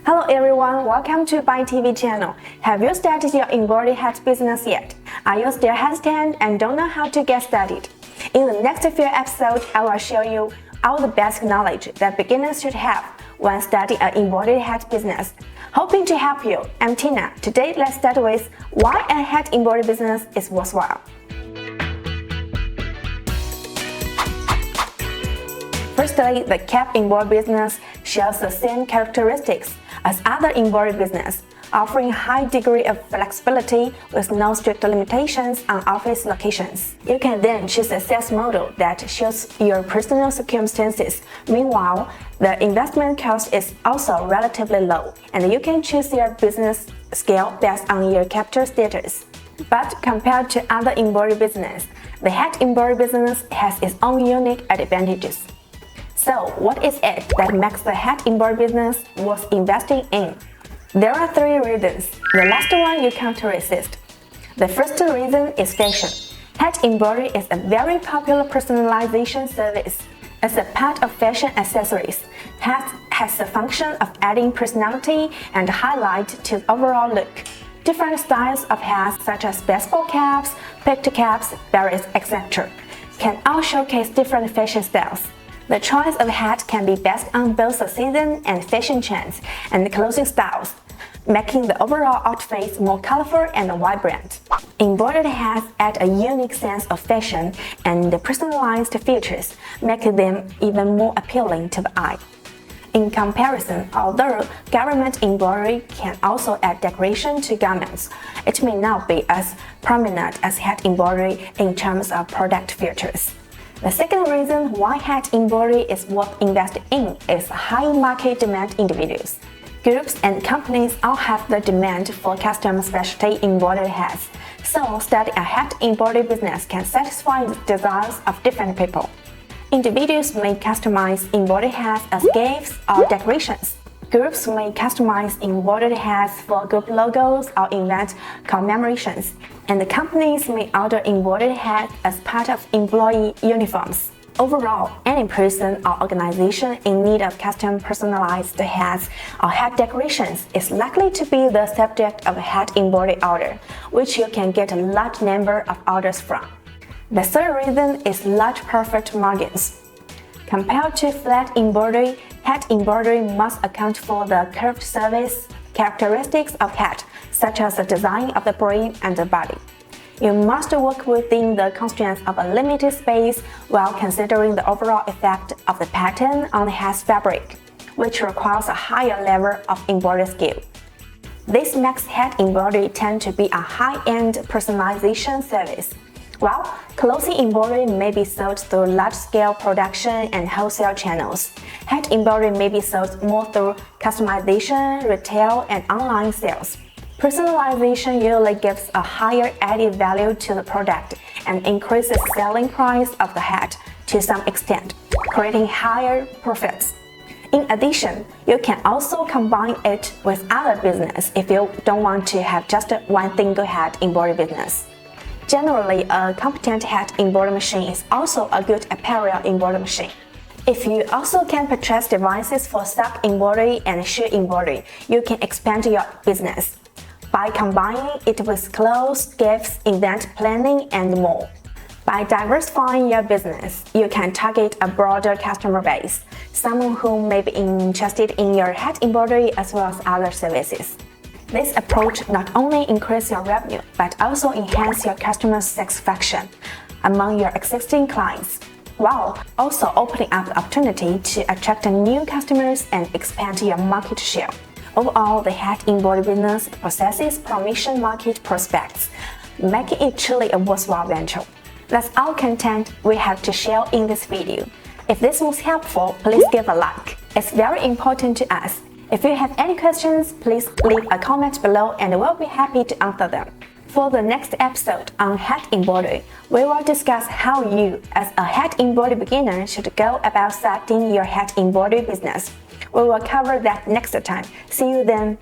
Hello everyone, welcome to Buy TV channel. Have you started your embroidery hat business yet? Are you still hesitant and don't know how to get started? In the next few episodes, I will show you all the basic knowledge that beginners should have when starting an embroidery hat business. Hoping to help you, I'm Tina. Today, let's start with why a hat embroidery business is worthwhile. Firstly, the cap embroidery business shares the same characteristics as other embroidery business, offering a high degree of flexibility with no strict limitations on office locations. You can then choose a sales model that suits your personal circumstances. Meanwhile, the investment cost is also relatively low, and you can choose your business scale based on your capital status. But compared to other embroidery business, the hat embroidery business has its own unique advantages. So, what is it that makes the hat embroidery business worth investing in? There are three reasons. The last one you can't resist. The first reason is fashion. Hat embroidery is a very popular personalization service. As a part of fashion accessories, hat has the function of adding personality and highlight to the overall look. Different styles of hats such as baseball caps, picture caps, berets, etc. can all showcase different fashion styles. The choice of hat can be based on both the season and fashion trends and clothing styles, making the overall outfits more colorful and vibrant. Embroidered hats add a unique sense of fashion and personalized features, making them even more appealing to the eye. In comparison, although garment embroidery can also add decoration to garments, it may not be as prominent as hat embroidery in terms of product features. The second reason why hat embroidery is worth investing in is high market demand individuals. Groups and companies all have the demand for custom specialty embroidery hats, so starting a hat embroidery business can satisfy the desires of different people. Individuals may customize embroidery hats as gifts or decorations. Groups may customize embroidered hats for group logos or event commemorations, and the companies may order embroidered hats as part of employee uniforms. Overall, any person or organization in need of custom personalized hats or hat decorations is likely to be the subject of a hat embroidery order, which you can get a large number of orders from. The third reason is large profit margins. Compared to flat embroidery, hat embroidery must account for the curved surface characteristics of hat, such as the design of the brim and the body. You must work within the constraints of a limited space while considering the overall effect of the pattern on the hat's fabric, which requires a higher level of embroidery skill. This makes hat embroidery tend to be a high-end personalization service. While clothing embroidery may be sold through large-scale production and wholesale channels, hat embroidery may be sold more through customization, retail, and online sales. Personalization usually gives a higher added value to the product and increases the selling price of the hat to some extent, creating higher profits. In addition, you can also combine it with other business if you don't want to have just one single hat embroidery business. Generally, a competent hat embroidery machine is also a good apparel embroidery machine. If you also can purchase devices for sock embroidery and shoe embroidery, you can expand your business by combining it with clothes, gifts, event planning, and more. By diversifying your business, you can target a broader customer base, someone who may be interested in your hat embroidery as well as other services. This approach not only increases your revenue, but also enhances your customer satisfaction among your existing clients, while also opening up the opportunity to attract new customers and expand your market share. Overall, the hat embroidery business possesses promising market prospects, making it truly a worthwhile venture. That's all content we have to share in this video. If this was helpful, please give a like. It's very important to us. If you have any questions, please leave a comment below and we'll be happy to answer them. For the next episode on hat embroidery, we will discuss how you, as a hat embroidery beginner, should go about starting your hat embroidery business. We will cover that next time. See you then.